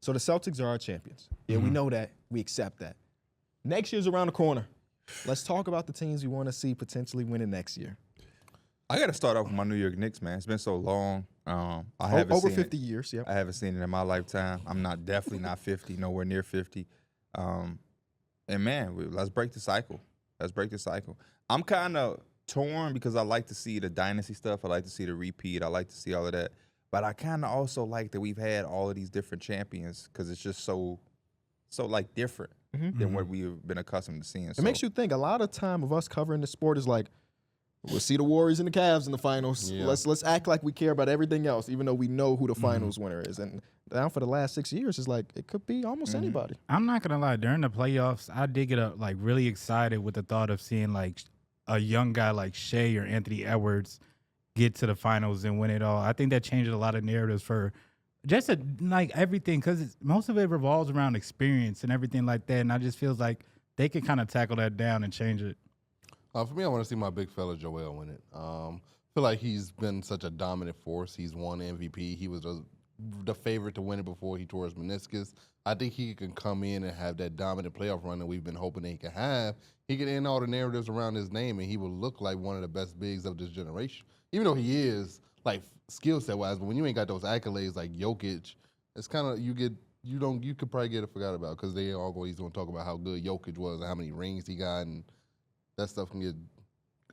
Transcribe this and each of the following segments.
So the Celtics are our champions. Yeah, we know that. We accept that. Next year's around the corner. Let's talk about the teams we want to see potentially winning next year. I got to start off with my New York Knicks, man. It's been so long. I haven't Over seen 50 it. years, yeah. I haven't seen it in my lifetime. I'm definitely not 50, nowhere near 50. And man, let's break the cycle. Let's break the cycle. I'm kind of torn because I like to see the dynasty stuff. I like to see the repeat. I like to see all of that. But I kind of also like that we've had all of these different champions because it's just so like different than what we've been accustomed to seeing. It makes you think. A lot of time of us covering the sport is like, we'll see the Warriors and the Cavs in the finals. Yeah. Let's act like we care about everything else, even though we know who the finals winner is. And now for the last 6 years, it's like it could be almost anybody. I'm not gonna lie. During the playoffs, I did get like really excited with the thought of seeing like a young guy like Shea or Anthony Edwards get to the finals and win it all. I think that changed a lot of narratives for just like everything, because most of it revolves around experience and everything like that. And I just feels like they could kind of tackle that down and change it. For me, I want to see my big fella Joel win it. I feel like he's been such a dominant force. He's won MVP. He was the favorite to win it before he tore his meniscus. I think he can come in and have that dominant playoff run that we've been hoping that he can have. He can end all the narratives around his name, and he will look like one of the best bigs of this generation. Even though he is, like, skill set wise, but when you ain't got those accolades like Jokic, it's kind of you could probably get it forgot about because they always going to talk about how good Jokic was and how many rings he got, and that stuff can get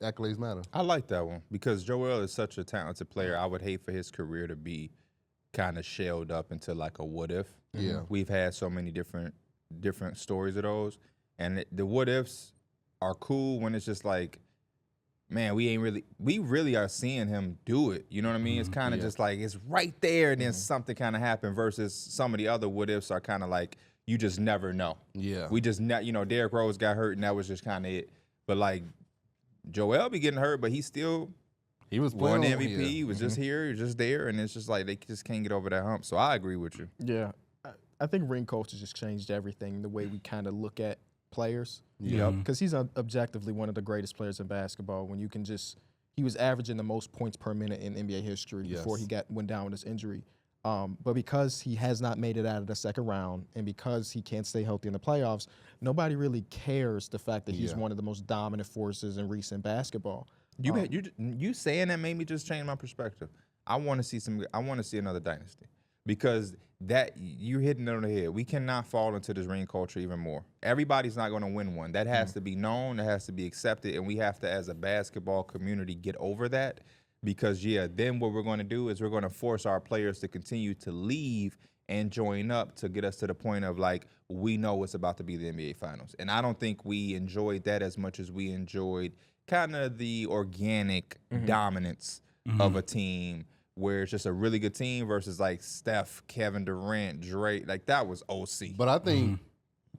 accolades matter. I like that one because Joel is such a talented player. I would hate for his career to be kind of shelled up into like a what if. Yeah. We've had so many different stories of those, and the what ifs are cool when it's just like, man, we really are seeing him do it. You know what I mean? It's kind of just like it's right there, and then something kind of happened. Versus some of the other what ifs are kind of like you just never know. Yeah. We just Derrick Rose got hurt, and that was just kind of it. But like Joel be getting hurt, but he was playing won the MVP. He was just here, he was just there, and it's just like they just can't get over that hump. So I agree with you. Yeah. I think ring culture just changed everything, the way we kind of look at players. Yeah. Because he's objectively one of the greatest players in basketball. When you can he was averaging the most points per minute in NBA history before he went down with his injury. But because he has not made it out of the second round and because he can't stay healthy in the playoffs, nobody really cares the fact that he's one of the most dominant forces in recent basketball. You saying that made me just change my perspective. I want to see another dynasty because that you're hitting it on the head. We cannot fall into this ring culture even more. Everybody's not going to win one. That has to be known. That has to be accepted, and we have to, as a basketball community, get over that. Because then what we're going to do is we're going to force our players to continue to leave and join up to get us to the point of like we know it's about to be the NBA Finals, and I don't think we enjoyed that as much as we enjoyed kind of the organic dominance of a team where it's just a really good team versus like Steph, Kevin Durant, Drake. Like that was OC. But I think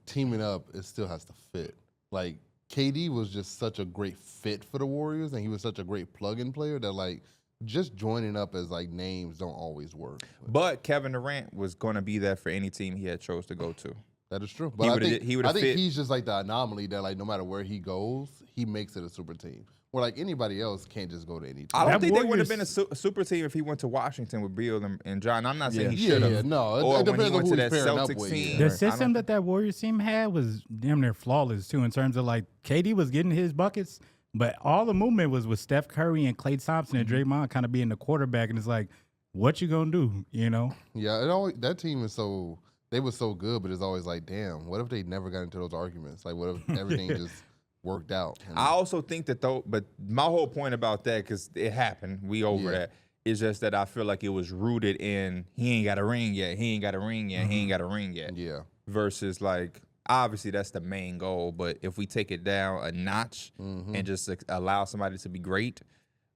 teaming up, it still has to fit. Like KD was just such a great fit for the Warriors, and he was such a great plug-in player that like just joining up as like names don't always work. But Kevin Durant was going to be there for any team he had chose to go to. That is true. But I think fit. he's just like the anomaly that like no matter where he goes, he makes it a super team. Where like anybody else can't just go to any team. I don't think they would have been a super team if he went to Washington with Beal and John. I'm not saying he should have. Yeah, no. Or it when he depends on went who to he's that pairing up Celtics with. team. The system that Warriors team had was damn near flawless too in terms of like KD was getting his buckets, but all the movement was with Steph Curry and Klay Thompson and Draymond kind of being the quarterback, and it's like, what you gonna do? You know? Yeah, that team is so. They were so good, but it's always like, damn, what if they never got into those arguments? Like, what if everything just worked out? And I also think that but my whole point about that, because it happened, we over that, is just that I feel like it was rooted in he ain't got a ring yet, he ain't got a ring yet, he ain't got a ring yet. Yeah. Versus like, obviously that's the main goal, but if we take it down a notch and just allow somebody to be great,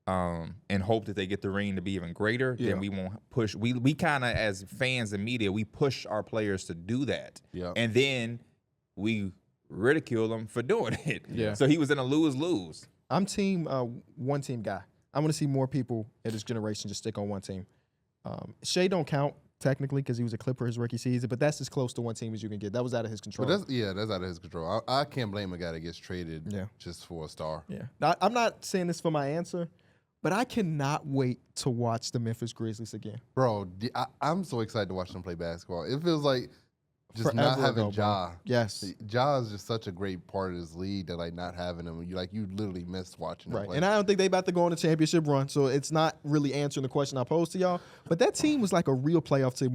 and hope that they get the ring to be even greater, then we won't push. We kind of, as fans and media, we push our players to do that. Yeah. And then we ridicule them for doing it. Yeah. So he was in a lose-lose. I'm team one team guy. I want to see more people in this generation just stick on one team. Shea don't count technically because he was a Clipper his rookie season, but that's as close to one team as you can get. That was out of his control. But that's out of his control. I can't blame a guy that gets traded just for a star. Yeah. I'm not saying this for my answer, But I cannot wait to watch the Memphis Grizzlies again. Bro, I'm so excited to watch them play basketball. It feels like just Forever not having ago, bro. Ja. Yes. Ja is just such a great part of this league that like not having him, you literally miss watching him Right. play. And I don't think they about to go on a championship run, so it's not really answering the question I posed to y'all. But that team was like a real playoff team,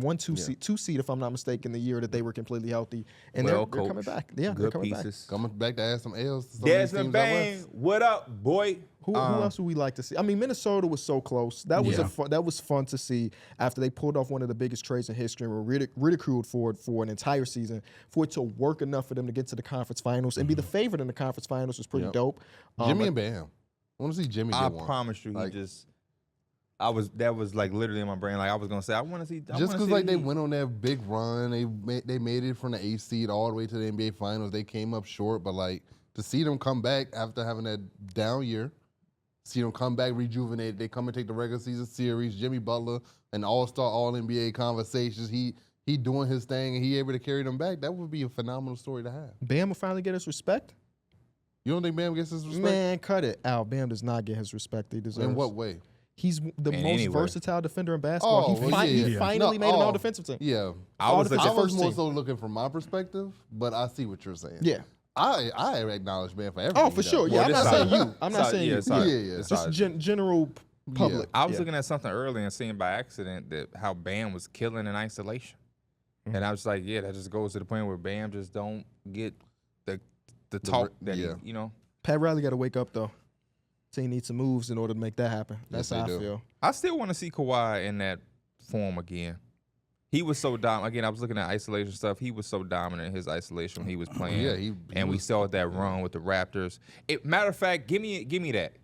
2 seed, if I'm not mistaken, the year that they were completely healthy. And Well they're coming coached. back. Yeah, they're Good coming pieces. Coming back to add some L's to some of these Desmond teams out Bane, west. what up, boy? back. Who else would we like to see? I mean, Minnesota was so close. That was that was fun to see after they pulled off one of the biggest trades in history and were ridiculed for it for an entire season. For it to work enough for them to get to the conference finals and be the favorite in the conference finals was pretty dope. Jimmy and Bam. I want to see Jimmy I get one. promise you, Like- that was like literally in my brain. Like I was gonna say, I want to see. Just because like they went on that big run, they made it from the 8th seed all the way to the NBA Finals. They came up short, but like to see them come back after having that down year, see them come back rejuvenated. They come and take the regular season series. Jimmy Butler, an all-star, all-NBA conversations. He doing his thing and he able to carry them back. That would be a phenomenal story to have. Bam will finally get his respect. You don't think Bam gets his respect? Man, cut it out. Bam does not get his respect he deserves. In what way? He's the In most any way. versatile defender in basketball. Oh, he well, he yeah. finally No, made an oh. all-defensive team. Yeah. I was All-defensive looking, first more team. so looking from my perspective, but I see what you're saying. Yeah. I acknowledge Bam for everything. Oh, for he sure. does. Yeah, Well, I'm this not side- saying you. I'm not side- saying yeah, you. side- Yeah, yeah. this Just side. general public. I was Yeah. looking at something earlier and seeing by accident that how Bam was killing in isolation, Mm-hmm. and I was like, yeah, that just goes to the point where Bam just don't get the talk that yeah. he, you know. Pat Riley got to wake up though. Team needs some moves in order to make that happen. That's Yes, how I they do. feel. I still want to see Kawhi in that form again. He was so dominant. Again, I was looking at isolation stuff. He was so dominant in his isolation when he was playing. Yeah, he and we was- saw that run with the Raptors. Matter of fact, give me that.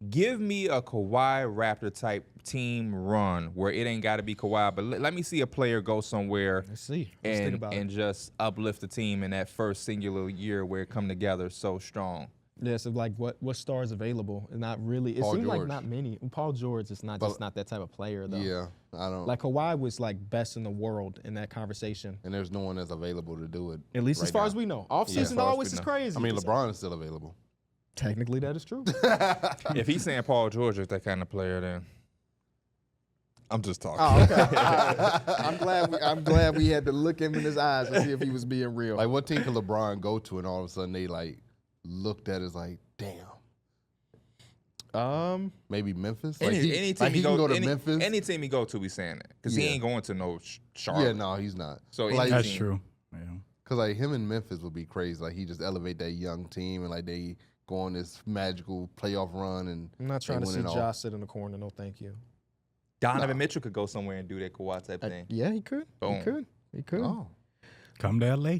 Give me a Kawhi Raptor type team run where it ain't got to be Kawhi, but let me see a player go somewhere Let's see. Let's think and about and just uplift the team in that first singular year where it come together so strong. Yeah, so like what stars available? And not really. It Paul seems like George. not many. Paul George is not just not that type of player though. Yeah, I don't. Like Kawhi was like best in the world in that conversation. and there's no one that's available to do it. At least as right far now. as we know. Off as season far as always we is know. crazy. I mean, LeBron is still available. Technically that is true. If he's saying Paul George is that kind of player, then I'm just talking. Oh, okay. All right. I'm glad we had to look him in his eyes to see if he was being real. Like, what team could LeBron go to, and all of a sudden they like looked at it as like, damn, maybe Memphis. Like, Any team like he can go to any, Memphis. any team he go to, we saying that because he Yeah. ain't going to no Charlotte. Yeah, no, he's not. So like, That's team. true. Yeah. Cause like him and Memphis would be crazy. Like he just elevate that young team, and like they go on this magical playoff run. And I'm not trying they to see win it all. Josh sit in the corner. No, thank you. Donovan Mitchell could go somewhere and do that Kawhi type thing. Yeah, he could. Boom. He could. Oh, Come to LA.